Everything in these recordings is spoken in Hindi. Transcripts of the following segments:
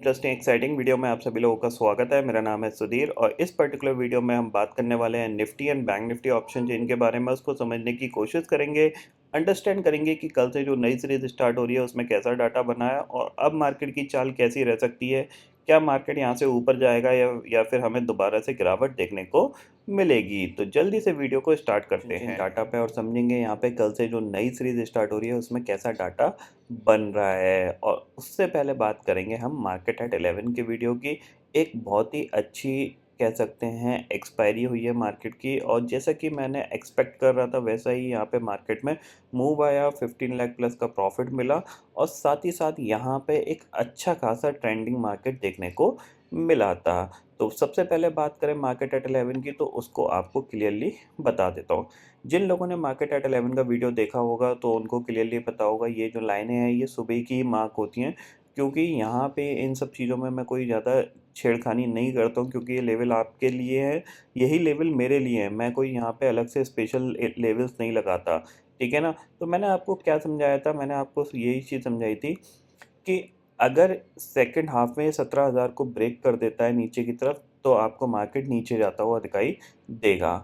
इंटरेस्टिंग एक्साइटिंग वीडियो में आप सभी लोगों का स्वागत है। मेरा नाम है सुधीर और इस पर्टिकुलर वीडियो में हम बात करने वाले हैं Nifty and bank Nifty option chain के बारे में। उसको समझने की कोशिश करेंगे, अंडरस्टैंड करेंगे कि कल से जो नई सीरीज स्टार्ट हो रही है उसमें कैसा डाटा बना है और अब मार्केट की चाल कैसी रह सकती है। क्या मार्केट यहाँ से ऊपर जाएगा या फिर हमें दोबारा से गिरावट देखने को मिलेगी। तो जल्दी से वीडियो को स्टार्ट करते हैं डाटा पे और समझेंगे यहाँ पे कल से जो नई सीरीज स्टार्ट हो रही है उसमें कैसा डाटा बन रहा है। और उससे पहले बात करेंगे हम मार्केट एट 11 की वीडियो की। एक बहुत ही अच्छी कह सकते हैं एक्सपायरी हुई है मार्केट की और जैसा कि मैंने एक्सपेक्ट कर रहा था वैसा ही यहाँ पे मार्केट में मूव आया। 15 लाख प्लस का प्रॉफिट मिला और साथ ही साथ यहाँ पे एक अच्छा खासा ट्रेंडिंग मार्केट देखने को मिला था। तो सबसे पहले बात करें मार्केट एट 11 की तो उसको आपको क्लियरली बता देता हूँ। जिन लोगों ने मार्केट एट 11 का वीडियो देखा होगा तो उनको क्लियरली पता होगा ये जो लाइनें हैं ये सुबह की मार्क होती हैं, क्योंकि यहाँ पे इन सब चीज़ों में मैं कोई ज़्यादा छेड़खानी नहीं करता हूँ क्योंकि ये लेवल आपके लिए है, यही लेवल मेरे लिए है। मैं कोई यहाँ पे अलग से स्पेशल लेवल्स नहीं लगाता, ठीक है ना। तो मैंने आपको क्या समझाया था, मैंने आपको यही चीज़ समझाई थी कि अगर सेकंड हाफ में 17,000 को ब्रेक कर देता है नीचे की तरफ तो आपको मार्केट नीचे जाता हुआ दिखाई देगा।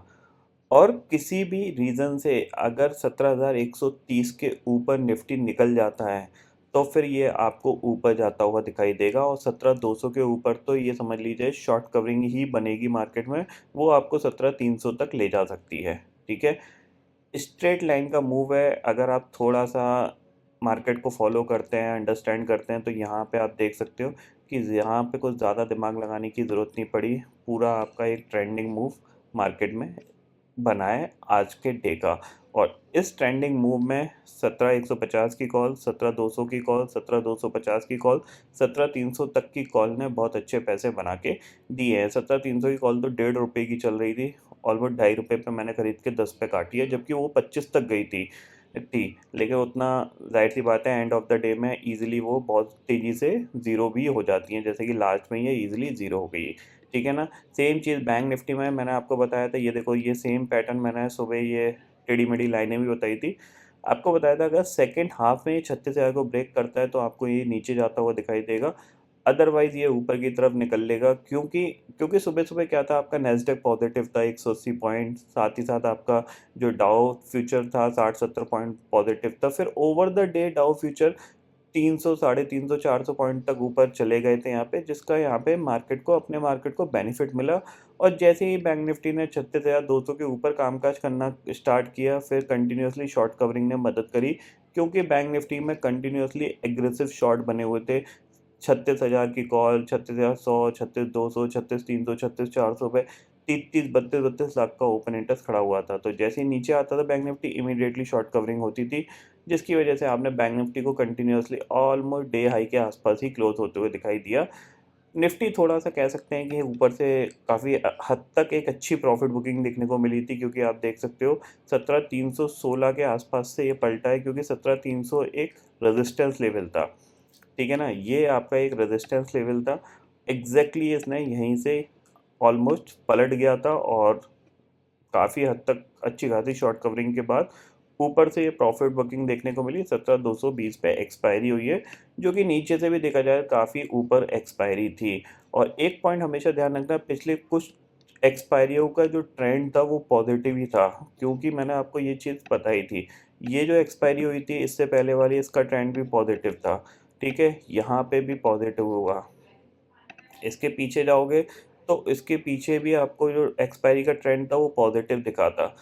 और किसी भी रीज़न से अगर 17,130 के ऊपर निफ्टी निकल जाता है तो फिर ये आपको ऊपर जाता हुआ दिखाई देगा और 17,200 के ऊपर तो ये समझ लीजिए शॉर्ट कवरिंग ही बनेगी मार्केट में, वो आपको 17,300 तक ले जा सकती है, ठीक है। स्ट्रेट लाइन का मूव है। अगर आप थोड़ा-सा मार्केट को फॉलो करते हैं, अंडरस्टैंड करते हैं तो यहाँ पे आप देख सकते हो कि यहाँ पे कुछ ज़्यादा दिमाग लगाने की ज़रूरत नहीं पड़ी। पूरा आपका एक ट्रेंडिंग मूव मार्केट में बना है आज के डे का। और इस ट्रेंडिंग मूव में 17,150 की कॉल, 17,200 की कॉल, 17,250 की कॉल, 17,300 तक की कॉल ने बहुत अच्छे पैसे बना के दिए हैं। 17,300 की कॉल तो ₹1.5 की चल रही थी, ऑलमोस्ट ₹2.5 पे मैंने खरीद के 10 पे काटी है, जबकि वो 25 तक गई थी। लेकिन उतना ज़ाहिर सी बात है एंड ऑफ द डे में ईज़िली वो बहुत तेज़ी से ज़ीरो भी हो जाती हैं, जैसे कि लास्ट में ये ईज़िली ज़ीरो हो गई, ठीक है ना। सेम चीज़ बैंक निफ्टी में मैंने आपको बताया था, ये देखो ये सेम पैटर्न मैंने सुबह ये टेढ़ी-मेढ़ी लाइनें भी बताई थी। आपको बताया था अगर सेकंड हाफ में ये 36,000 को ब्रेक करता है तो आपको ये नीचे जाता हुआ दिखाई देगा। अदरवाइज़ ये ऊपर की तरफ निकल लेगा, क्योंकि क्योंकि सुबह-सुबह क्या था, आपका नैस्डैक पॉजिटिव था 180 पॉइंट, साथ ही साथ आपका जो डाउ फ्यूचर था 60-70 पॉइंट पॉजिटिव था। फिर ओवर द डे डाउ फ्यूचर 300, साढ़े 300, 400 पॉइंट तक ऊपर चले गए थे यहाँ पे, जिसका यहाँ पे मार्केट को अपने मार्केट को बेनिफिट मिला। और जैसे ही बैंक निफ्टी ने 36,200 के ऊपर कामकाज करना स्टार्ट किया, फिर कंटिन्यूअसली शॉर्ट कवरिंग ने मदद करी, क्योंकि बैंक निफ्टी में कंटिन्यूअसली एग्रेसिव शॉर्ट बने हुए थे। 36,000 की कॉल, 36,100, 36,200, 36,300, 36,400 पे 30-30, 32-32 लाख का ओपन इंटरेस्ट खड़ा हुआ था। तो जैसे ही नीचे आता था bank Nifty immediately short covering होती थी, जिसकी वजह से आपने बैंक निफ्टी को कंटिन्यूअसली ऑलमोस्ट डे हाई के आसपास ही क्लोज होते हुए दिखाई दिया। निफ्टी थोड़ा-सा कह सकते हैं कि ऊपर से काफ़ी हद तक एक अच्छी प्रॉफिट बुकिंग देखने को मिली थी, क्योंकि आप देख सकते हो 17,316 के आसपास से ये पलटा है, क्योंकि 17,300 एक रेजिस्टेंस लेवल था, ठीक है ना? ये आपका एक रेजिस्टेंस लेवल था। एग्ज़ैक्टली इसने यहीं से ऑलमोस्ट पलट गया था और काफ़ी हद तक अच्छी खासी शॉर्ट कवरिंग के बाद ऊपर से ये प्रॉफिट बुकिंग देखने को मिली। 17,220 पे एक्सपायरी हुई है, जो कि नीचे से भी देखा जाए काफ़ी ऊपर एक्सपायरी थी। और एक पॉइंट हमेशा ध्यान रखना, पिछले कुछ एक्सपायरियों का जो ट्रेंड था वो पॉजिटिव ही था, क्योंकि मैंने आपको ये चीज़ बताई थी। ये जो एक्सपायरी हुई थी इससे पहले वाली, इसका ट्रेंड भी पॉजिटिव था, ठीक है? यहाँ पे भी पॉजिटिव हुआ। इसके पीछे जाओगे तो इसके पीछे भी आपको जो एक्सपायरी का ट्रेंड था वो पॉजिटिव दिखा था।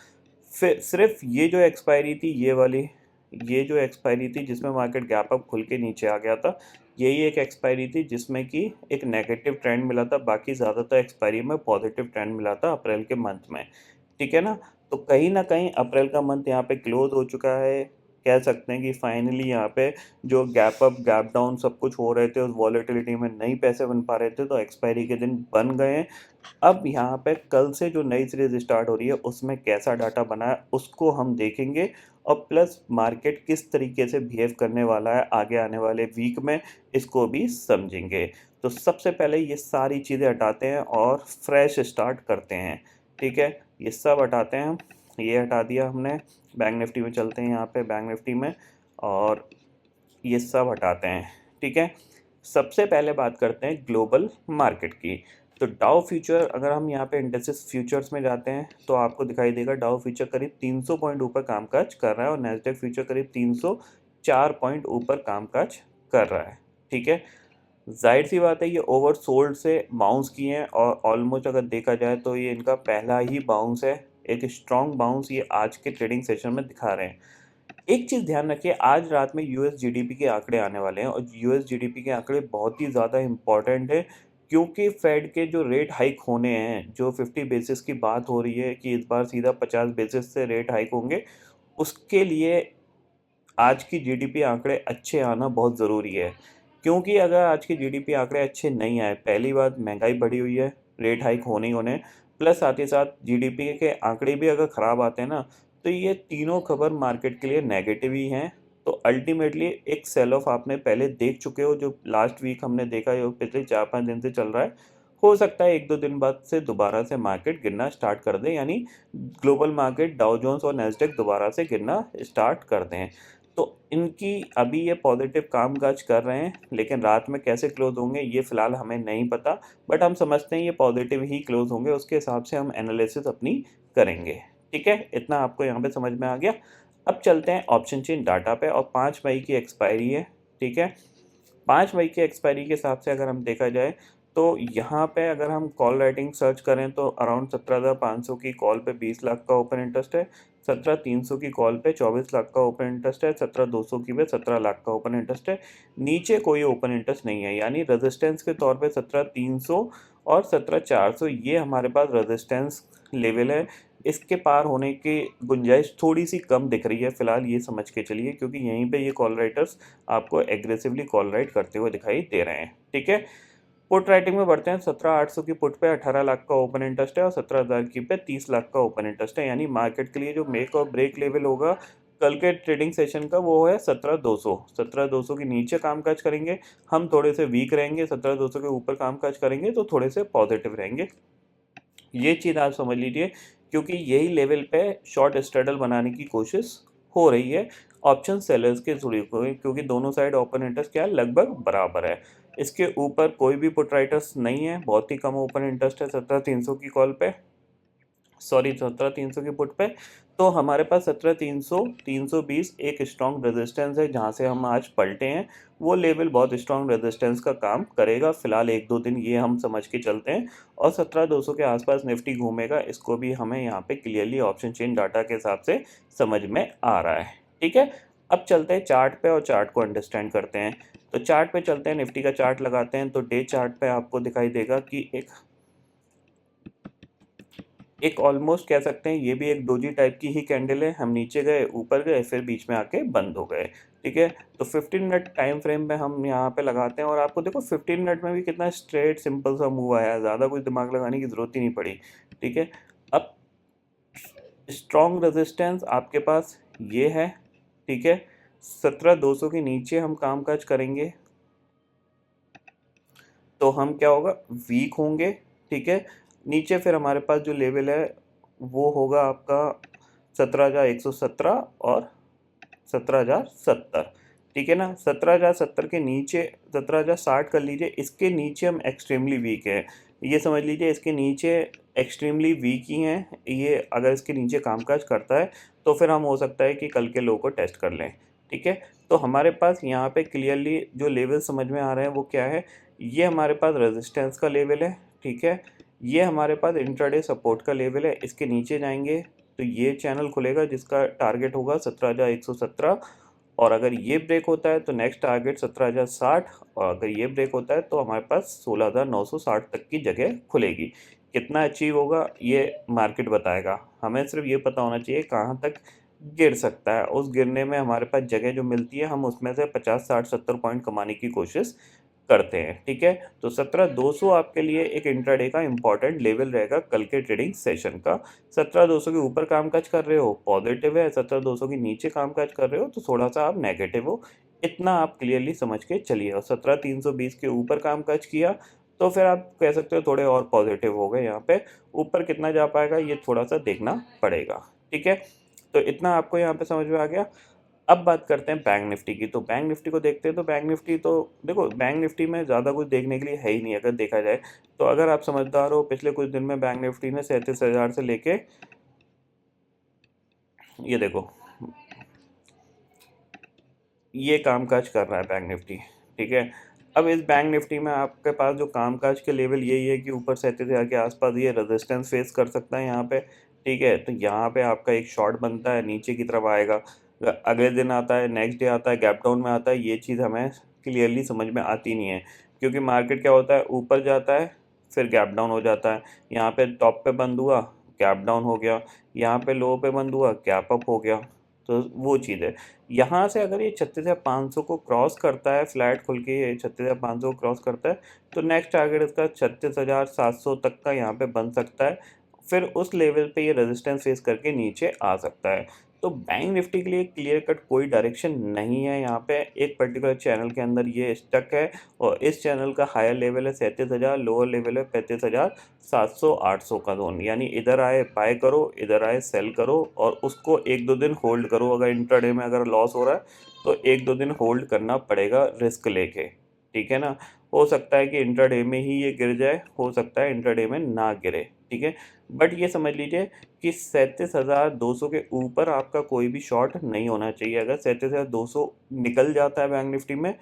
फिर सिर्फ ये जो एक्सपायरी थी ये वाली, ये जो एक्सपायरी थी जिसमें मार्केट गैप अप खुल के नीचे आ गया था, यही एक एक्सपायरी थी जिसमें कि एक नेगेटिव ट्रेंड मिला था। बाकी ज़्यादातर एक्सपायरी में पॉजिटिव ट्रेंड मिला था अप्रैल के मंथ में, ठीक है ना। तो कहीं ना कहीं अप्रैल का मंथ यहाँ पे क्लोज हो चुका है। कह सकते हैं कि फाइनली यहाँ पे जो गैप अप गैप डाउन सब कुछ हो रहे थे, उस वॉलेटिलिटी में नहीं पैसे बन पा रहे थे, तो एक्सपायरी के दिन बन गए हैं। अब यहाँ पे कल से जो नई सीरीज स्टार्ट हो रही है उसमें कैसा डाटा बना है उसको हम देखेंगे, और प्लस मार्केट किस तरीके से बिहेव करने वाला है आगे आने वाले वीक में, इसको भी समझेंगे। तो सबसे पहले ये सारी चीज़ें हटाते हैं और फ्रेश स्टार्ट करते हैं, ठीक है। ये सब हटाते हैं हम, ये हटा दिया हमने। बैंक निफ्टी में चलते हैं, यहाँ पे बैंक निफ्टी में, और ये सब हटाते हैं, ठीक है। सबसे पहले बात करते हैं ग्लोबल मार्केट की। तो डाउ फ्यूचर, अगर हम यहाँ पे इंडेक्सेस फ्यूचर्स में जाते हैं तो आपको दिखाई देगा डाउ फ्यूचर करीब 300 पॉइंट ऊपर कामकाज कर रहा है और नैस्डैक फ्यूचर करीब 304 पॉइंट ऊपर कामकाज कर रहा है। ठीक है, जाहिर सी बात है ये ओवर सोल्ड से बाउंस किए हैं और ऑलमोस्ट अगर देखा जाए तो ये इनका पहला ही बाउंस है। एक स्ट्रॉन्ग बाउंस ये आज के ट्रेडिंग सेशन में दिखा रहे हैं। एक चीज़ ध्यान रखिए, आज रात में यूएस जीडीपी के आंकड़े आने वाले हैं और यूएस जीडीपी के आंकड़े बहुत ही ज़्यादा इम्पॉर्टेंट है, क्योंकि फेड के जो रेट हाइक होने हैं, जो 50 बेसिस की बात हो रही है कि इस बार सीधा 50 बेसिस से रेट हाइक होंगे, उसके लिए आज की जीडीपी आंकड़े अच्छे आना बहुत ज़रूरी है। क्योंकि अगर आज की जीडीपी आंकड़े अच्छे नहीं आए, पहली बात महंगाई बढ़ी हुई है, रेट हाइक होने ही होने, प्लस साथ ही साथ जीडीपी के आंकड़े भी अगर ख़राब आते हैं ना, तो ये तीनों खबर मार्केट के लिए नेगेटिव ही हैं। तो अल्टीमेटली एक सेल ऑफ आपने पहले देख चुके हो, जो लास्ट वीक हमने देखा है, वो पिछले 4-5 दिन से चल रहा है। हो सकता है 1-2 दिन बाद से दोबारा से मार्केट गिरना स्टार्ट कर दे, यानी ग्लोबल मार्केट डाउ जोन्स और नैस्डैक दोबारा से गिरना स्टार्ट कर दें। तो इनकी अभी ये पॉजिटिव कामकाज कर रहे हैं, लेकिन रात में कैसे क्लोज होंगे ये फ़िलहाल हमें नहीं पता, बट हम समझते हैं ये पॉजिटिव ही क्लोज होंगे, उसके हिसाब से हम एनालिसिस अपनी करेंगे। ठीक है, इतना आपको यहाँ पे समझ में आ गया। अब चलते हैं ऑप्शन चेन डाटा पे, और 5 मई की एक्सपायरी है। ठीक है, 5 मई की एक्सपायरी के हिसाब से अगर हम देखा जाए तो यहाँ पे अगर हम कॉल राइटिंग सर्च करें तो अराउंड 17,500 की कॉल पे 20 लाख का ओपन इंटरेस्ट है, 17,300 की कॉल पे 24 लाख का ओपन इंटरेस्ट है, 17,200 की पे 17 लाख का ओपन इंटरेस्ट है। नीचे कोई ओपन इंटरेस्ट नहीं है, यानी रेजिस्टेंस के तौर पे 17,300 और 17,400 ये हमारे पास रेजिस्टेंस लेवल है। इसके पार होने की गुंजाइश थोड़ी सी कम दिख रही है फ़िलहाल, ये समझ के चलिए, क्योंकि यहीं पे ये कॉल राइटर्स आपको एग्रेसिवली कॉल राइट करते हुए दिखाई दे रहे हैं। ठीक है, पुट राइटिंग में बढ़ते हैं। 17,800 की पुट पे 18 लाख का ओपन इंटरेस्ट है और 17,000 की पे 30 लाख का ओपन इंटरेस्ट है, यानी मार्केट के लिए जो मेक और ब्रेक लेवल होगा कल के ट्रेडिंग सेशन का, वो है 17,200। 17,200 के नीचे कामकाज करेंगे हम थोड़े से वीक रहेंगे, 17,200 के ऊपर कामकाज करेंगे तो थोड़े से पॉजिटिव रहेंगे। ये चीज़ आप समझ लीजिए, क्योंकि यही लेवल पे शॉर्ट स्ट्रैडल बनाने की कोशिश हो रही है ऑप्शन सेलर्स के जुड़े हुए, क्योंकि दोनों साइड ओपन इंटरेस्ट क्या है, लगभग बराबर है। इसके ऊपर कोई भी पुट राइटर्स नहीं है, बहुत ही कम ओपन इंटरेस्ट है 17,300 की कॉल पे, सॉरी 17,300 की पुट पे। तो हमारे पास 17,300 320 एक स्ट्रॉन्ग रेजिस्टेंस है, जहाँ से हम आज पलटे हैं। वो लेवल बहुत स्ट्रॉन्ग रेजिस्टेंस का काम करेगा फिलहाल 1-2 दिन, ये हम समझ के चलते हैं। और 17,200 के आसपास निफ्टी घूमेगा, इसको भी हमें यहाँ पे क्लियरली ऑप्शन चेन डाटा के हिसाब से समझ में आ रहा है। ठीक है, अब चलते हैं चार्ट पे और चार्ट को अंडरस्टैंड करते हैं। तो चार्ट पे चलते हैं, निफ्टी का चार्ट लगाते हैं। तो डे चार्ट पे आपको दिखाई देगा कि एक ऑलमोस्ट कह सकते हैं ये भी एक डोजी टाइप की ही कैंडल है। हम नीचे गए, ऊपर गए, फिर बीच में आके बंद हो गए। ठीक है, तो 15 मिनट टाइम फ्रेम में हम यहाँ पे लगाते हैं और आपको देखो 15 मिनट में भी कितना स्ट्रेट सिंपल सा मूव आया है, ज़्यादा कुछ दिमाग लगाने की ज़रूरत ही नहीं पड़ी। ठीक है, अब स्ट्रॉन्ग रेजिस्टेंस आपके पास ये है। ठीक है, 17,200 के नीचे हम कामकाज करेंगे तो हम क्या होगा, वीक होंगे। ठीक है, नीचे फिर हमारे पास जो लेवल है वो होगा आपका 17,117 और 17,070। ठीक है ना, 17,070 के नीचे 17,060 कर लीजिए, इसके नीचे हम एक्सट्रीमली वीक हैं। ये समझ लीजिए इसके नीचे एक्सट्रीमली वीक ही हैं ये। अगर इसके नीचे कामकाज करता है तो फिर हम हो सकता है कि कल के लो को टेस्ट कर लें। ठीक है, तो हमारे पास यहाँ पे क्लियरली जो लेवल समझ में आ रहे हैं वो क्या है, ये हमारे पास रेजिस्टेंस का लेवल है। ठीक है, ये हमारे पास इंट्राडे सपोर्ट का लेवल है। इसके नीचे जाएंगे तो ये चैनल खुलेगा जिसका टारगेट होगा 17,117, और अगर ये ब्रेक होता है तो नेक्स्ट टारगेट 17,060, और अगर ये ब्रेक होता है तो हमारे पास 16,960 तक की जगह खुलेगी। कितना अचीव होगा ये मार्केट बताएगा, हमें सिर्फ ये पता होना चाहिए कहाँ तक गिर सकता है। उस गिरने में हमारे पास जगह जो मिलती है, हम उसमें से 50, 60, 70 पॉइंट कमाने की कोशिश करते हैं। ठीक है, तो 17,200 आपके लिए एक इंट्राडे का इंपॉर्टेंट लेवल रहेगा कल के ट्रेडिंग सेशन का। 17,200 के ऊपर कामकाज कर रहे हो पॉजिटिव है, 17,200 के नीचे कामकाज कर रहे हो तो थोड़ा सा आप नेगेटिव हो, इतना आप क्लियरली समझ के चलिए। और 17,320 के ऊपर कामकाज किया तो फिर आप कह सकते हो थोड़े और पॉजिटिव हो गए। यहाँ पे ऊपर कितना जा पाएगा ये थोड़ा सा देखना पड़ेगा। ठीक है, तो इतना आपको यहाँ पे समझ में आ गया। अब बात करते हैं बैंक निफ्टी की। तो बैंक निफ्टी को देखते हैं, तो बैंक निफ्टी तो देखो, बैंक निफ्टी में ज़्यादा कुछ देखने के लिए है ही नहीं अगर देखा जाए। तो अगर आप समझदार हो, पिछले कुछ दिन में बैंक निफ्टी ने 37,000 से लेके ये देखो, ये कामकाज कर रहा है बैंक निफ्टी, ठीक है। अब इस बैंक निफ्टी में आपके पास जो कामकाज के लेवल यही है कि ऊपर 37,000 के आसपास ये रेजिस्टेंस फेस कर सकता है यहाँ पे, ठीक है। तो यहाँ पे आपका एक शॉर्ट बनता है, नीचे की तरफ आएगा, अगले दिन आता है, नेक्स्ट डे आता है, गैप डाउन में आता है। ये चीज़ हमें क्लियरली समझ में आती नहीं है, क्योंकि मार्केट क्या होता है, ऊपर जाता है फिर गैप डाउन हो जाता है। यहाँ पे टॉप पे बंद हुआ, गैप डाउन हो गया, यहाँ पे लो पे बंद हुआ, गैप अप हो गया। तो वो चीज़ है। यहाँ से अगर ये 36,500 को क्रॉस करता है, फ्लैट खुल के ये 36,500 को क्रॉस करता है, तो नेक्स्ट टारगेट इसका 36,700 तक का यहाँ पे बन सकता है। फिर उस लेवल पे ये रेजिस्टेंस फेस करके नीचे आ सकता है। तो बैंक निफ्टी के लिए क्लियर कट कोई डायरेक्शन नहीं है, यहाँ पे एक पर्टिकुलर चैनल के अंदर ये स्टक है, और इस चैनल का हायर लेवल है 37,000, लोअर लेवल है 35,700-800 का जोन। यानी इधर आए बाय करो, इधर आए सेल करो, और उसको 1-2 दिन होल्ड करो। अगर इंट्राडे में अगर लॉस हो रहा है तो 1-2 दिन होल्ड करना पड़ेगा रिस्क लेके, ठीक है ना। हो सकता है कि इंट्राडे में ही ये गिर जाए, हो सकता है इंट्राडे में ना गिरे, ठीक है। बट ये समझ लीजिए कि 37,200 के ऊपर आपका कोई भी शॉर्ट नहीं होना चाहिए। अगर 37,200 निकल जाता है बैंक निफ्टी में,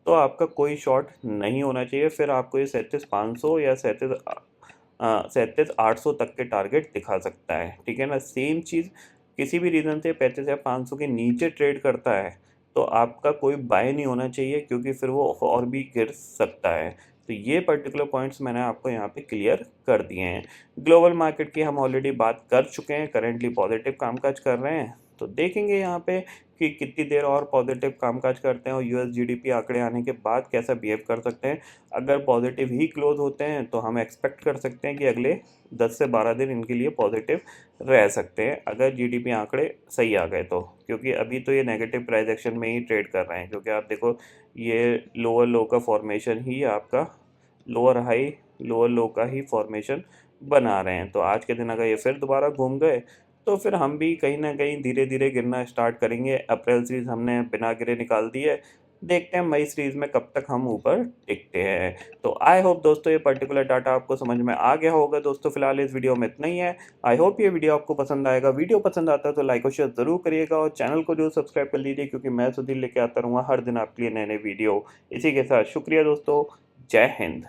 तो आपका कोई शॉर्ट नहीं होना चाहिए। फिर आपको ये 37,500 या 37,800 तक के टारगेट दिखा सकता है, ठीक है ना। सेम चीज़ किसी भी रीज़न से 35,500 के नीचे ट्रेड करता है, तो आपका कोई बाय नहीं होना चाहिए, क्योंकि फिर वो और भी गिर सकता है। तो ये पर्टिकुलर पॉइंट्स मैंने आपको यहाँ पे क्लियर कर दिए हैं। ग्लोबल मार्केट की हम ऑलरेडी बात कर चुके हैं, करेंटली पॉजिटिव कामकाज कर रहे हैं। तो देखेंगे यहाँ पे कि कितनी देर और पॉजिटिव कामकाज करते हैं, और यूएस जीडीपी आंकड़े आने के बाद कैसा बिहेव कर सकते हैं। अगर पॉजिटिव ही क्लोज होते हैं तो हम एक्सपेक्ट कर सकते हैं कि अगले 10 से 12 दिन इनके लिए पॉजिटिव रह सकते हैं, अगर जीडीपी आंकड़े सही आ गए तो। क्योंकि अभी तो ये नेगेटिव प्राइस एक्शन में ही ट्रेड कर रहे हैं, क्योंकि आप देखो ये लोअर लो का फॉर्मेशन ही आपका लोअर हाई लोअर लो का ही फॉर्मेशन बना रहे हैं। तो आज के दिन अगर ये फिर दोबारा घूम गए, तो फिर हम भी कहीं ना कहीं धीरे धीरे गिरना स्टार्ट करेंगे। अप्रैल सीरीज हमने बिना गिरे निकाल दी है, देखते हैं मई सीरीज में कब तक हम ऊपर टिकते हैं। तो आई होप दोस्तों ये पर्टिकुलर डाटा आपको समझ में आ गया होगा। दोस्तों फिलहाल इस वीडियो में इतना ही है। आई होप ये वीडियो आपको पसंद आएगा। वीडियो पसंद आता है तो लाइक और शेयर जरूर करिएगा, और चैनल को जो सब्सक्राइब कर लीजिए, क्योंकि मैं सुधीर लेके आता रहूँगा हर दिन आपके लिए नए नए वीडियो। इसी के साथ शुक्रिया दोस्तों, जय हिंद।